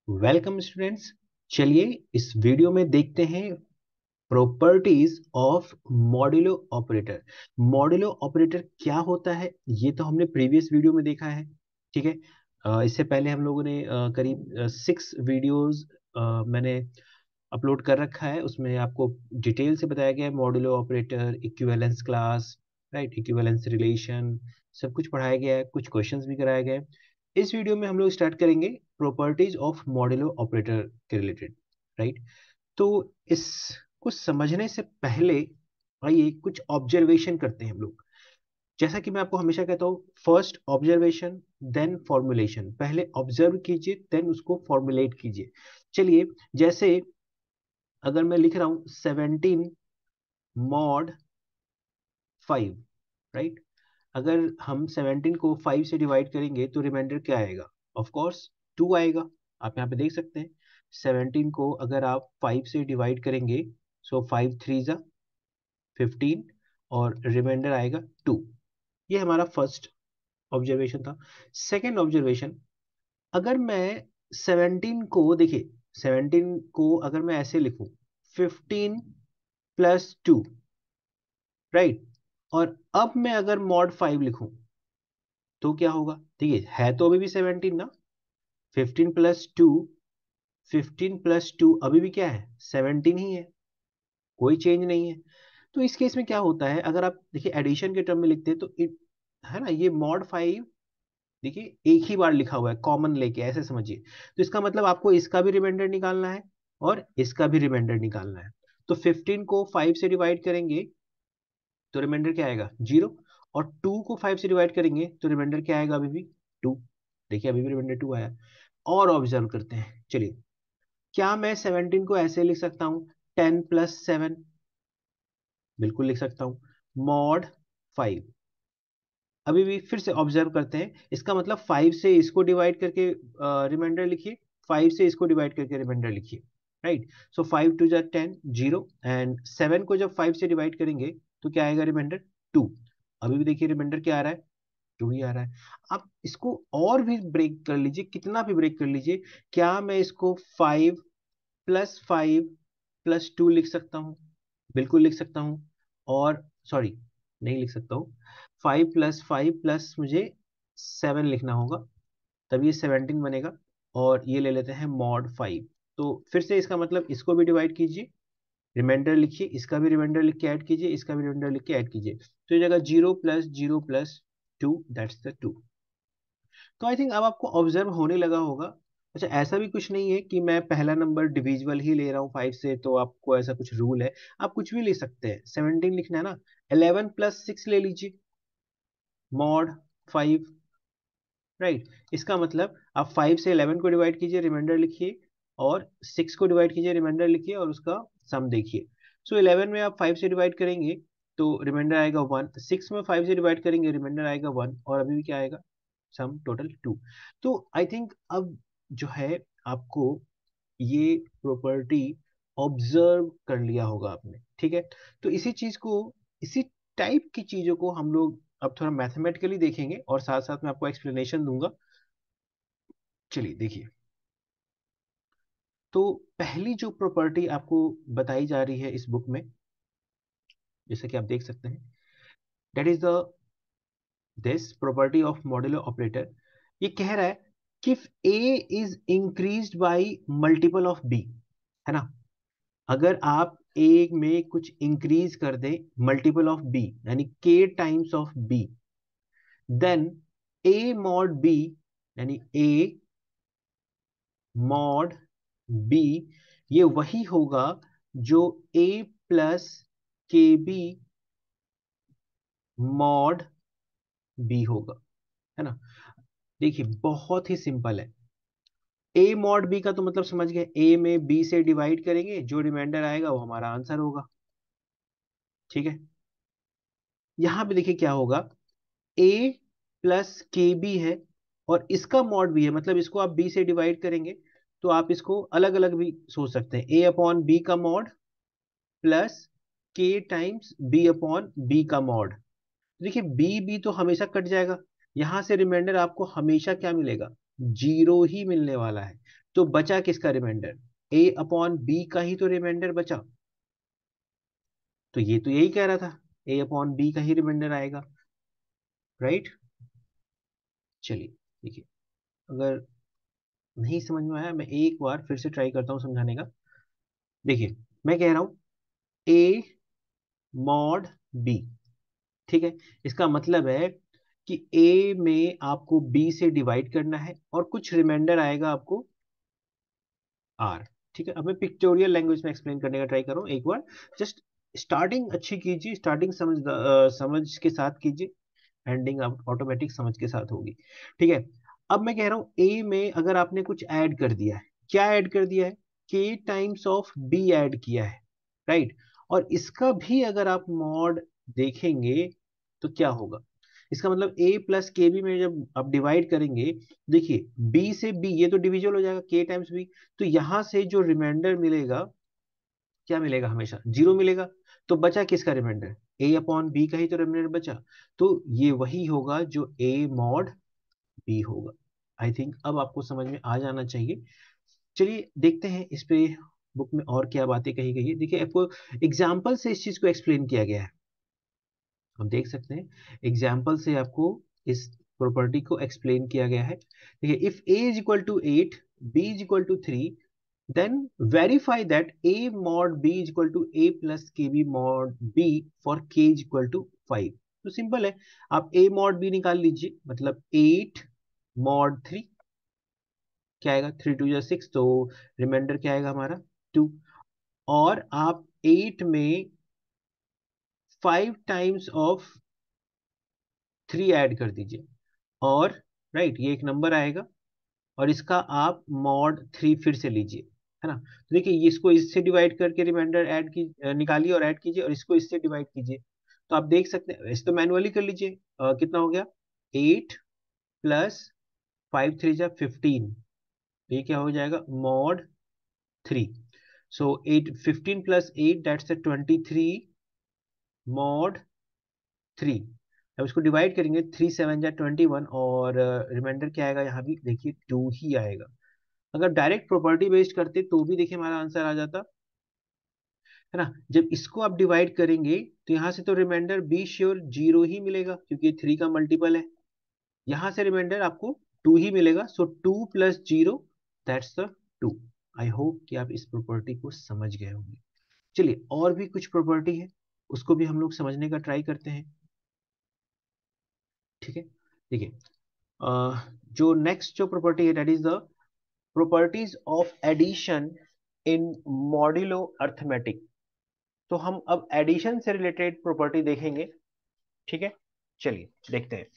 Welcome students. चलिए इस video में देखते हैं properties of modulo operator. Modulo operator क्या होता है ये तो हमने प्रीवियस वीडियो में देखा है। ठीक है। इससे पहले हम लोगों ने करीब 6 वीडियोस मैंने अपलोड कर रखा है। उसमें आपको डिटेल से बताया गया है modulo operator, equivalence class, right, equivalence relation, सब कुछ पढ़ाया गया है। कुछ क्वेश्चंस भी कराया गया है। इस वीडियो में हम लोग स्टार्ट करेंगे प्रॉपर्टीज ऑफ मॉड्यूलो ऑपरेटर के रिलेटेड, राइट। तो इसको समझने से पहले आइए कुछ ऑब्जर्वेशन करते हैं हम लोग। जैसा कि मैं आपको हमेशा कहता हूँ, फर्स्ट ऑब्जर्वेशन देन फॉर्मुलेशन। पहले ऑब्जर्व कीजिए देन उसको फॉर्मुलेट कीजिए। चलिए, जैसे अगर मैं लिख रहा हूं 17 मॉड 5, राइट। अगर हम 17 को 5 से डिवाइड करेंगे तो रिमाइंडर क्या आएगा? ऑफ कोर्स 2 आएगा। आप यहाँ पे देख सकते हैं 17 को अगर आप 5 से डिवाइड करेंगे, सो 5 3 जा 15 और रिमाइंडर आएगा 2। ये हमारा फर्स्ट ऑब्जर्वेशन था। सेकेंड ऑब्जर्वेशन, अगर मैं 17 को देखिए, 17 को अगर मैं ऐसे लिखूं 15 + 2, राइट, और अब मैं अगर मॉड 5 लिखूं तो क्या होगा? देखिए, है तो अभी भी 17 ना। 15 + 2, 15 + 2 अभी भी क्या है? 17 ही है, कोई चेंज नहीं है। तो इस केस में क्या होता है, अगर आप देखिए एडिशन के टर्म में लिखते हैं तो है ना, ये मॉड 5 देखिए एक ही बार लिखा हुआ है, कॉमन लेके, ऐसे समझिए। तो इसका मतलब आपको इसका भी रिमाइंडर निकालना है और इसका भी रिमाइंडर निकालना है। तो 15 को 5 से डिवाइड करेंगे तो रिमाइंडर क्या आएगा? 0। और 2 को 5 से डिवाइड करेंगे तो रिमाइंडर क्या आएगा? अभी भी 2। देखिए अभी भी रिमाइंडर 2 आया। और ऑब्जर्व करते हैं, चलिए, क्या मैं 17 को ऐसे लिख सकता हूँ 10 + 7? बिल्कुल लिख सकता हूँ। मॉड 5, अभी भी फिर से ऑब्जर्व करते हैं, इसका मतलब 5 से इसको डिवाइड करके रिमाइंडर लिखिए, 5 से इसको डिवाइड करके रिमाइंडर लिखिए, राइट। सो 5 2 जा 10, 0, एंड 7 को जब 5 से डिवाइड करेंगे तो क्या आएगा? रिमाइंडर 2। अभी भी देखिए रिमाइंडर क्या आ रहा है? 2 ही आ रहा है। आप इसको और भी ब्रेक कर लीजिए, कितना भी ब्रेक कर लीजिए। क्या मैं इसको 5 + 5 + 2 लिख सकता हूँ? बिल्कुल लिख सकता हूँ। और सॉरी, नहीं लिख सकता हूँ। 5 + 5 प्लस मुझे 7 लिखना होगा, तभी ये 17 बनेगा। और ये ले लेते हैं मॉड 5। तो फिर से इसका मतलब इसको भी डिवाइड कीजिए, रिमाइंडर लिखिए, इसका भी रिमाइंडर लिख के ऐड कीजिए, इसका भी रिमाइंडर लिख के ऐड कीजिए। तो ये जगह 0 + 0 + 2, दैट्स द 2। तो आई थिंक अब आपको ऑब्जर्व होने लगा होगा। अच्छा, ऐसा भी कुछ नहीं है कि मैं पहला नंबर डिविजिबल ही ले रहा हूँ 5 से, तो आपको ऐसा कुछ रूल है? आप कुछ भी ले सकते हैं। 17 लिखना है ना, 11 + 6 ले लीजिए, मॉड 5, राइट। इसका मतलब आप 5 से 11 को डिवाइड कीजिए, रिमाइंडर लिखिए, और 6 को डिवाइड कीजिए, रिमाइंडर लिखिए, और उसका सम देखिए। सो 11 में आप 5 से डिवाइड करेंगे तो रिमाइंडर आएगा 1, 6 में 5 से डिवाइड करेंगे रिमाइंडर आएगा 1, और अभी भी क्या आएगा? Sum total 2। तो आई थिंक अब जो है आपको ये प्रॉपर्टी ऑब्जर्व कर लिया होगा आपने, ठीक है। तो इसी चीज को, इसी टाइप की चीजों को हम लोग अब थोड़ा मैथमेटिकली देखेंगे और साथ साथ में आपको एक्सप्लेनेशन दूंगा। चलिए देखिए, तो पहली जो प्रॉपर्टी आपको बताई जा रही है इस बुक में, जैसे कि आप देख सकते हैं, that is the this property of modulo operator. ये कह रहा है कि if A is increased by multiple of B, है ना। अगर आप ए में कुछ इंक्रीज कर दें मल्टीपल ऑफ बी, यानी K times of B, then A mod B, यानी ए मॉड बी, ये वही होगा जो A plus K B mod B होगा, है ना। देखिए बहुत ही सिंपल है। ए मॉड बी का तो मतलब समझ गए, ए में बी से डिवाइड करेंगे, जो रिमाइंडर आएगा वो हमारा आंसर होगा, ठीक है। यहां पे देखिए क्या होगा, ए प्लस के बी है और इसका मॉड भी है, मतलब इसको आप बी से डिवाइड करेंगे तो आप इसको अलग अलग भी सोच सकते हैं। ए अपॉन बी का मॉड प्लस के टाइम्स बी अपॉन बी का मॉड। देखिए बी बी तो हमेशा कट जाएगा, यहां से रिमाइंडर आपको हमेशा क्या मिलेगा? 0 ही मिलने वाला है। तो बचा किसका रिमाइंडर? ए अपॉन बी का ही तो रिमाइंडर बचा। तो ये तो यही कह रहा था, ए अपॉन बी का ही रिमाइंडर आएगा, राइट। चलिए देखिए, अगर नहीं समझ में आया, मैं एक बार फिर से ट्राई करता हूँ समझाने का। देखिए, मैं कह रहा हूँ ए मॉड बी, ठीक है। इसका मतलब है कि ए में आपको बी से डिवाइड करना है और कुछ रिमाइंडर आएगा आपको आर, ठीक है। अब मैं पिक्टोरियल लैंग्वेज में एक्सप्लेन करने का ट्राई कर रहा हूँ एक बार। जस्ट स्टार्टिंग अच्छी कीजिए, स्टार्टिंग समझ के साथ कीजिए, एंडिंग ऑटोमेटिक समझ के साथ होगी, ठीक है। अब मैं कह रहा हूं ए में अगर आपने कुछ ऐड कर दिया है, क्या ऐड कर दिया है? के टाइम्स ऑफ बी ऐड किया है, राइट। और इसका भी अगर आप मॉड देखेंगे तो क्या होगा? इसका मतलब ए प्लस के बी में जब आप डिवाइड करेंगे, देखिए बी से बी ये तो डिविजल हो जाएगा, के टाइम्स बी, तो यहां से जो रिमाइंडर मिलेगा, क्या मिलेगा? हमेशा जीरो मिलेगा। तो बचा किसका रिमाइंडर? ए अपॉन बी का ही तो रिमाइंडर बचा। तो ये वही होगा जो ए मॉड बी होगा। आई थिंक अब आपको समझ में आ जाना चाहिए। चलिए देखते हैं इस पे बुक में और क्या बातें कही गई है। देखिए, आपको एग्जाम्पल से इस चीज को एक्सप्लेन किया गया है। हम देख सकते हैं एग्जाम्पल से आपको इस प्रॉपर्टी को एक्सप्लेन किया गया है। देखिए, if A is equal to 8, B is equal to 3, then verify that a mod b is equal to a plus kb mod b for k is equal to 5। तो simple है, आप a mod b निकाल लीजिए, मतलब 8 mod 3, क्या आएगा? 3 2 या 6, तो रिमाइंडर क्या आएगा हमारा? 2। और आप 8 में 5 टाइम्स ऑफ 3 ऐड कर दीजिए, और राइट, ये एक नंबर आएगा, और इसका आप मॉड 3 फिर से लीजिए, है ना। तो देखिए, इसको इससे डिवाइड करके रिमाइंडर ऐड की निकालिए और ऐड कीजिए, और इसको इससे डिवाइड कीजिए। तो आप देख सकते हैं, इस तो मैनुअली कर लीजिए। कितना हो गया? 8 प्लस 5 3 जा 15, ये क्या हो जाएगा? Mod 3। So 8 15 plus 8 that's 23 mod 3। अब इसको डिवाइड करेंगे, 3 7 जा 21, और रिमाइंडर क्या आएगा? यहाँ भी देखिए 2 ही आएगा। अगर डायरेक्ट प्रॉपर्टी बेस्ड करते तो भी देखिए हमारा आंसर आ जाता, है ना। जब इसको आप डिवाइड करेंगे तो यहां से तो रिमाइंडर बी श्योर जीरो ही मिलेगा, क्योंकि 3 का मल्टीपल है। यहां से रिमाइंडर आपको 2 ही मिलेगा, सो 2 plus zero that's the 2। I hope कि आप इस प्रॉपर्टी को समझ गए होंगे। चलिए, और भी कुछ प्रॉपर्टी है, उसको भी हम लोग समझने का ट्राई करते हैं, ठीक है। देखिए, जो नेक्स्ट जो प्रॉपर्टी है, that is the properties of addition in modulo arithmetic. तो हम अब एडिशन से रिलेटेड प्रॉपर्टी देखेंगे, ठीक है। चलिए देखते हैं।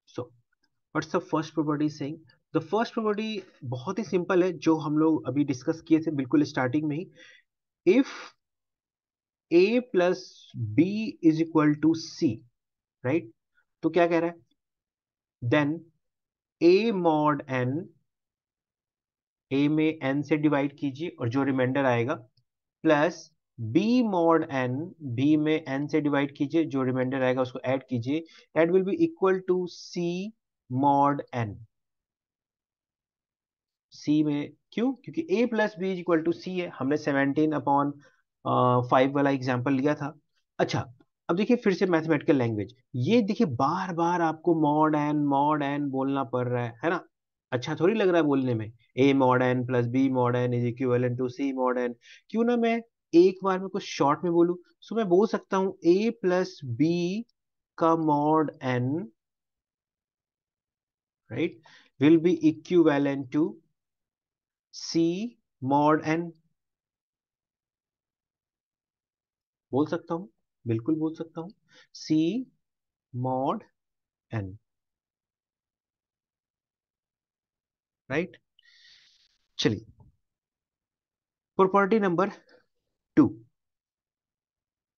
So what's the first property saying? The first property बहुत ही सिंपल है, जो हम लोग अभी डिस्कस किए थे बिल्कुल स्टार्टिंग में ही। If A plus B is equal to C, right, तो क्या कह रहा है? Then A mod N, A में एन से डिवाइड कीजिए और जो रिमाइंडर आएगा, plus B mod N, B में एन से डिवाइड कीजिए, जो रिमाइंडर आएगा उसको ऐड कीजिए, that will be equal to C mod N. C में क्यों? क्योंकि A plus B is equal to C है, हमने 17 अपॉन 5 वाला एग्जाम्पल लिया था। अच्छा, अब देखिए फिर से मैथमेटिकल लैंग्वेज, ये देखिए बार बार आपको मॉड एन बोलना पड़ रहा है ना। अच्छा थोड़ी लग रहा है बोलने में, A mod N plus B mod N is equivalent to C mod N. क्यों ना मैं एक बार में कुछ शॉर्ट में बोलूं, सो मैं बोल सकता हूं ए प्लस बी का mod N, right, will be equivalent to C mod N. बोल सकता हूं, बिल्कुल बोल सकता हूं, सी मॉड एन, राइट। चलिए, प्रॉपर्टी नंबर 2,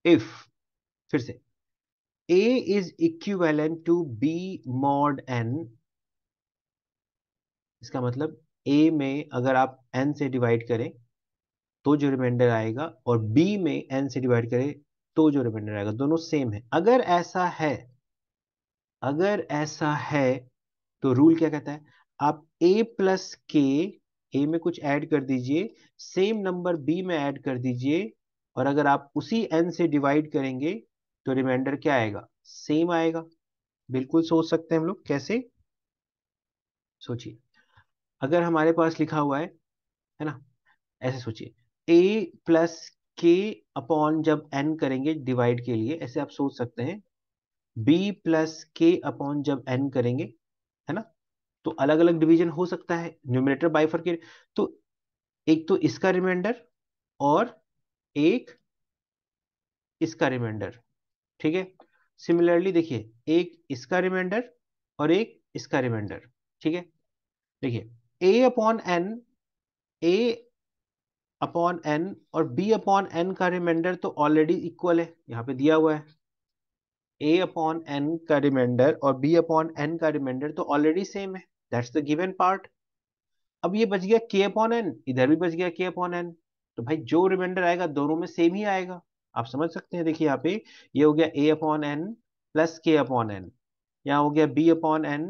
इफ, फिर से, A is equivalent to B mod N. इसका मतलब ए में अगर आप एन से डिवाइड करें तो जो रिमाइंडर आएगा, और बी में एन से डिवाइड करें तो जो रिमाइंडर आएगा, दोनों सेम है। अगर ऐसा है अगर ऐसा है तो रूल क्या कहता है, आप a प्लस के, ए में कुछ ऐड कर दीजिए, सेम नंबर बी में ऐड कर दीजिए, और अगर आप उसी n से डिवाइड करेंगे तो रिमाइंडर क्या आएगा, सेम आएगा। बिल्कुल सोच सकते हैं हम लोग, कैसे, सोचिए। अगर हमारे पास लिखा हुआ है ना, ऐसे सोचिए, a प्लस के अपॉन जब n करेंगे डिवाइड के लिए, ऐसे आप सोच सकते हैं, b प्लस के अपॉन जब n करेंगे, है ना, तो अलग अलग डिवीजन हो सकता है, न्यूमरेटर बाइफरकेट, तो एक तो इसका रिमाइंडर और एक इसका रिमाइंडर, ठीक है। सिमिलरली देखिए, एक इसका रिमाइंडर और एक इसका रिमाइंडर, ठीक है। देखिए a upon N, a upon N और b अपॉन एन का रिमाइंडर तो ऑलरेडी इक्वल है, यहाँ पे दिया हुआ है। a अपॉन एन का रिमाइंडर और b अपॉन एन का रिमाइंडर तो ऑलरेडी सेम है, दैट्स द गिवन पार्ट। अब ये बच गया k अपॉन एन, इधर भी बच गया k अपॉन एन, तो भाई जो रिमाइंडर आएगा दोनों में सेम ही आएगा। आप समझ सकते हैं, देखिए यहाँ पे ये हो गया a अपॉन एन प्लस के अपॉन एन, यहाँ हो गया b अपॉन एन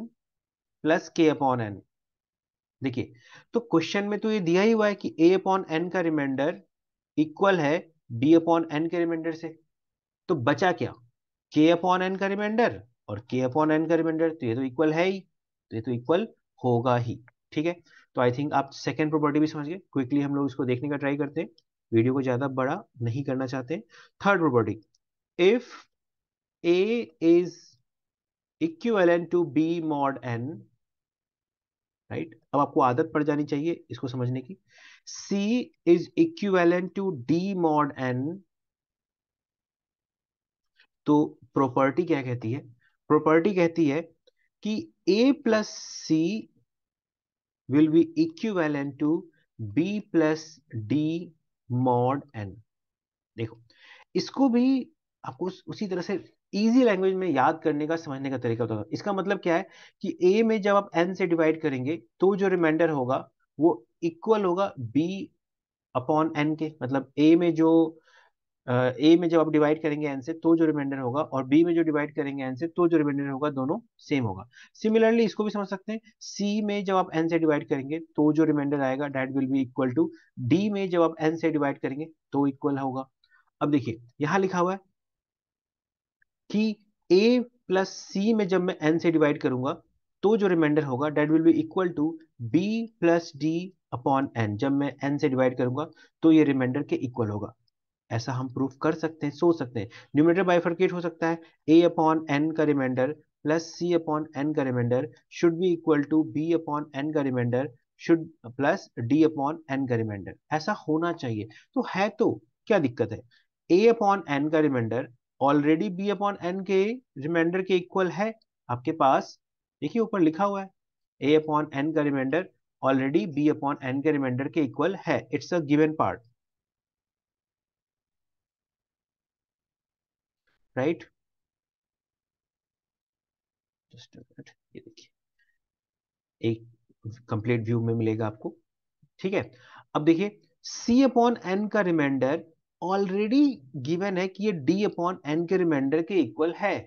प्लस के अपॉन एन। देखिए, तो क्वेश्चन में तो ये दिया ही हुआ है कि a अपॉन एन का रिमाइंडर इक्वल है b अपॉन एन के रिमाइंडर से, तो बचा क्या, k अपॉन एन का रिमाइंडर और k अपॉन एन का रिमाइंडर, तो ये तो इक्वल है ही, तो ये तो इक्वल होगा ही, ठीक है। तो आई थिंक आप सेकेंड प्रॉपर्टी भी समझ गए। क्विकली हम लोग इसको देखने का ट्राई करते हैं, वीडियो को ज्यादा बड़ा नहीं करना चाहते। Third property, if a is equivalent to b mod n, right, अब आपको आदत पड़ जानी चाहिए इसको समझने की, c is equivalent to d mod n, तो प्रॉपर्टी क्या कहती है, प्रॉपर्टी कहती है कि a plus C will be equivalent to b plus D mod n। देखो, इसको भी आपको उसी तरह से इजी लैंग्वेज में याद करने का, समझने का तरीका होता है। इसका मतलब क्या है कि a में जब आप n से डिवाइड करेंगे तो जो रिमाइंडर होगा वो इक्वल होगा b अपॉन n के, मतलब a में जब आप डिवाइड करेंगे n से तो जो रिमाइंडर होगा, और b में जो डिवाइड करेंगे n से तो जो रिमाइंडर होगा, दोनों सेम होगा। सिमिलरली इसको भी समझ सकते हैं, c में जब आप n से डिवाइड करेंगे तो जो रिमाइंडर आएगा that will be equal to d में जब आप n से डिवाइड करेंगे तो इक्वल होगा। अब देखिए यहां लिखा हुआ है कि a प्लस सी में जब मैं n से डिवाइड करूंगा तो जो रिमाइंडर होगा that will be equal to b plus D upon n, जब मैं n से डिवाइड करूंगा तो ये रिमाइंडर के इक्वल होगा। ऐसा हम प्रूफ कर सकते हैं, सोच सकते हैं। न्यूमरेटर बाइफरकेट हो सकता है, a अपॉन एन का remainder plus c upon N का remainder should be equal to b upon N का remainder should plus d upon N का रिमाइंडर, ऐसा होना चाहिए। तो है तो क्या दिक्कत है, a अपॉन एन का remainder already b upon N के रिमाइंडर के इक्वल है आपके पास। देखिए ऊपर लिखा हुआ है a अपॉन एन का remainder already b upon N के रिमाइंडर के इक्वल है, it's a given part, right. Just ये देखिए, एक कंप्लीट व्यू में मिलेगा आपको, ठीक है। अब देखिए, c अपॉन एन का रिमाइंडर ऑलरेडी गिवन है कि ये d अपॉन एन के रिमाइंडर के इक्वल है,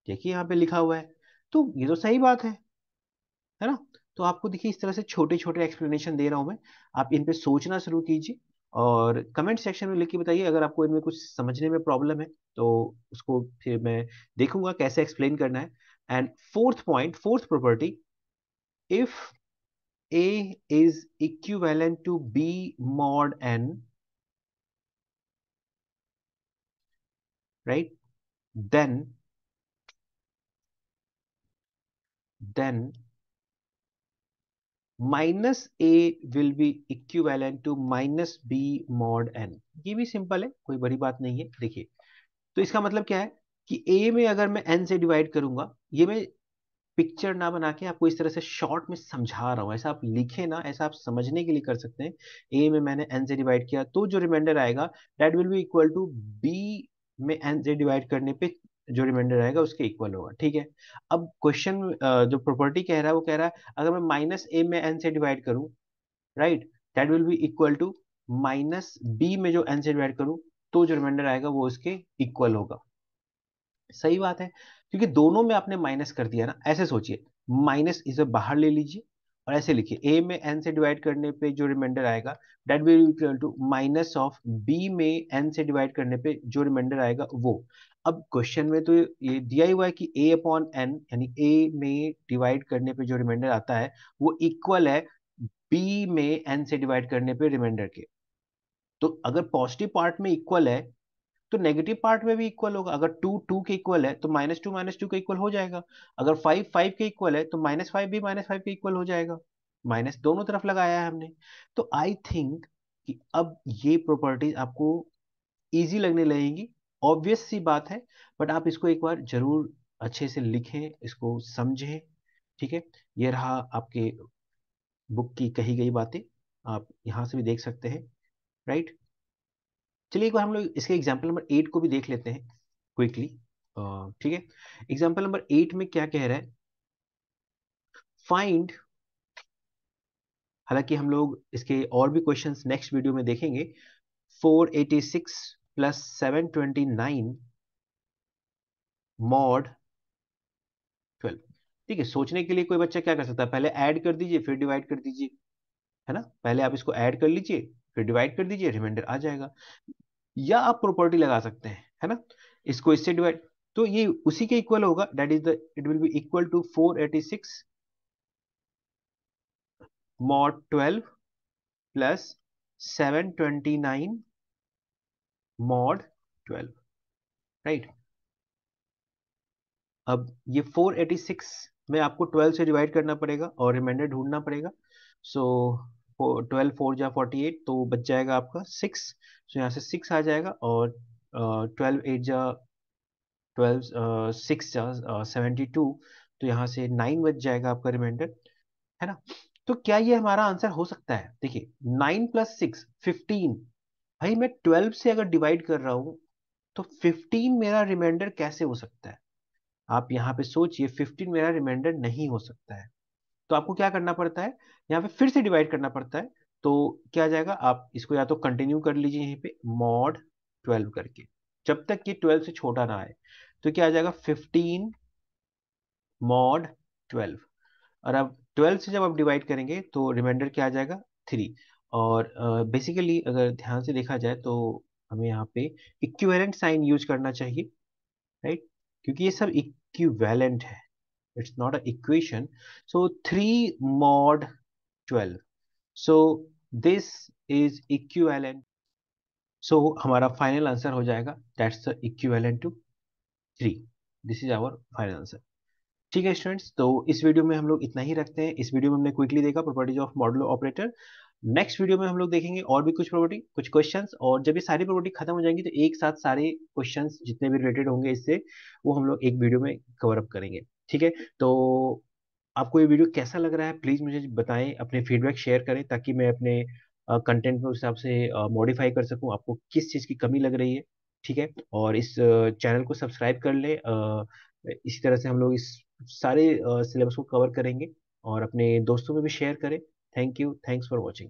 देखिए यहाँ पे लिखा हुआ है, तो ये तो सही बात है ना। तो आपको देखिए इस तरह से छोटे छोटे एक्सप्लेनेशन दे रहा हूं मैं, आप इन पे सोचना शुरू कीजिए और कमेंट सेक्शन में लिख के बताइए अगर आपको इनमें कुछ समझने में प्रॉब्लम है, तो उसको फिर मैं देखूंगा कैसे एक्सप्लेन करना है। And fourth point, fourth property, if A is equivalent to B mod n, right? Then minus A will be equivalent to minus B mod n। ये भी सिंपल है, कोई बड़ी बात नहीं है। देखिए, तो इसका मतलब क्या है कि A में अगर मैं n से डिवाइड करूंगा, ये मैं पिक्चर ना बना के आपको इस तरह से शॉर्ट में समझा रहा हूँ, ऐसा आप लिखे ना, ऐसा आप समझने के लिए कर सकते हैं। ए में मैंने एन से डिवाइड किया तो जो रिमाइंडर आएगा that will be equal to B में एन से डिवाइड करने पे जो रिमाइंडर आएगा उसके इक्वल होगा, ठीक है। अब क्वेश्चन जो प्रॉपर्टी कह रहा है वो कह रहा है अगर मैं माइनस ए में एन से डिवाइड करूं, right, that will be equal to minus B में जो एन से डिवाइड करूं तो जो रिमाइंडर आएगा वो उसके इक्वल होगा। सही बात है। क्योंकि दोनों में आपने माइनस कर दिया ना, ऐसे सोचिए, माइनस इसे बाहर ले लीजिए और ऐसे लिखिए, ए में एन से डिवाइड करने पे जो रिमाइंडर आएगा that will equal to minus of B में एन से डिवाइड करने पे जो रिमाइंडर आएगा वो। अब क्वेश्चन में तो ये दिया ही हुआ है कि ए अपॉन एन, यानी ए में डिवाइड करने पे जो रिमाइंडर आता है वो इक्वल है बी में एन से डिवाइड करने पे रिमाइंडर के। तो अगर पॉजिटिव पार्ट में इक्वल है तो नेगेटिव पार्ट में भी इक्वल होगा। अगर टू टू के इक्वल है तो माइनस टू के इक्वल हो जाएगा। अगर फाइव फाइव के इक्वल है तो माइनस फाइव भी माइनस फाइव के इक्वल हो जाएगा। माइनस दोनों तरफ लगाया है हमने। तो आई थिंक कि अब ये प्रॉपर्टीज आपको इजी लगने लगेंगी। ऑब्वियस सी बात है, बट आप इसको एक बार जरूर अच्छे से लिखें, इसको समझें। ठीक है, ये रहा आपके बुक की कही गई बातें, आप यहाँ से भी देख सकते हैं। राइट, चलिए एक बार हम लोग इसके एग्जाम्पल नंबर 8 को भी देख लेते हैं क्विकली। ठीक है, एग्जाम्पल नंबर 8 में क्या कह रहा है, फाइंड, हालांकि हम लोग इसके और भी क्वेश्चंस नेक्स्ट वीडियो में देखेंगे, 486 प्लस 729 मॉड 12। ठीक है, सोचने के लिए कोई बच्चा क्या कर सकता है, पहले ऐड कर दीजिए फिर डिवाइड कर दीजिए, है ना, पहले आप इसको ऐड कर लीजिए फिर डिवाइड कर दीजिए, रिमाइंडर आ जाएगा। या आप प्रॉपर्टी लगा सकते हैं, है ना, इसको इससे डिवाइड, तो ये उसी के इक्वल होगा, that is the it will be equal to 486 mod 12 plus 729 mod 12। Right, अब ये 486 में आपको 12 से डिवाइड करना पड़ेगा और रिमाइंडर ढूंढना पड़ेगा। सो 12 4 जा 48, तो बच जाएगा आपका 6। सो यहाँ से 6 आ जाएगा, और 12 8 जा 12 6 जा 72, तो यहाँ से 9 बच जाएगा आपका रिमाइंडर, है ना। तो क्या ये हमारा आंसर हो सकता है, देखिए 9 प्लस 6 15। भाई मैं 12 से अगर डिवाइड कर रहा हूँ तो 15 मेरा रिमाइंडर कैसे हो सकता है। आप यहाँ पे सोचिए, 15 मेरा रिमाइंडर नहीं हो सकता है। तो आपको क्या करना पड़ता है, यहाँ पे फिर से डिवाइड करना पड़ता है। तो क्या आ जाएगा, आप इसको या तो कंटिन्यू कर लीजिए यहीं पे मॉड 12 करके, जब तक कि 12 से छोटा ना आए। तो क्या आ जाएगा, 15 मॉड 12। और अब 12 से जब आप डिवाइड करेंगे तो रिमाइंडर क्या आ जाएगा, 3। और बेसिकली अगर ध्यान से देखा जाए तो हमें यहाँ पे इक्विवेलेंट साइन यूज करना चाहिए, राइट, क्योंकि ये सब इक्विवेलेंट है, it's not a equation. So 3 mod 12, so this is equivalent. So हमारा फाइनल आंसर हो जाएगा that's the equivalent to 3। This is our final answer. ठीक है स्टूडेंट्स, तो इस वीडियो में हम लोग इतना ही रखते हैं। इस वीडियो में हमने क्विकली देखा properties of modulo operator. Next video में हम लोग देखेंगे और भी कुछ प्रॉपर्टी, कुछ क्वेश्चंस, और जब ये सारी प्रॉपर्टी खत्म हो जाएंगी तो एक साथ सारे क्वेश्चंस जितने भी रिलेटेड होंगे इससे, वो हम लोग एक वीडियो में कवर अप करेंगे। ठीक है, तो आपको ये वीडियो कैसा लग रहा है प्लीज मुझे बताएं, अपने फीडबैक शेयर करें ताकि मैं अपने कंटेंट में उस हिसाब से मॉडिफाई कर सकूं, आपको किस चीज़ की कमी लग रही है। ठीक है, और इस चैनल को सब्सक्राइब कर लें। इसी तरह से हम लोग इस सारे सिलेबस को कवर करेंगे और अपने दोस्तों में भी शेयर करें। Thank you, thanks for watching.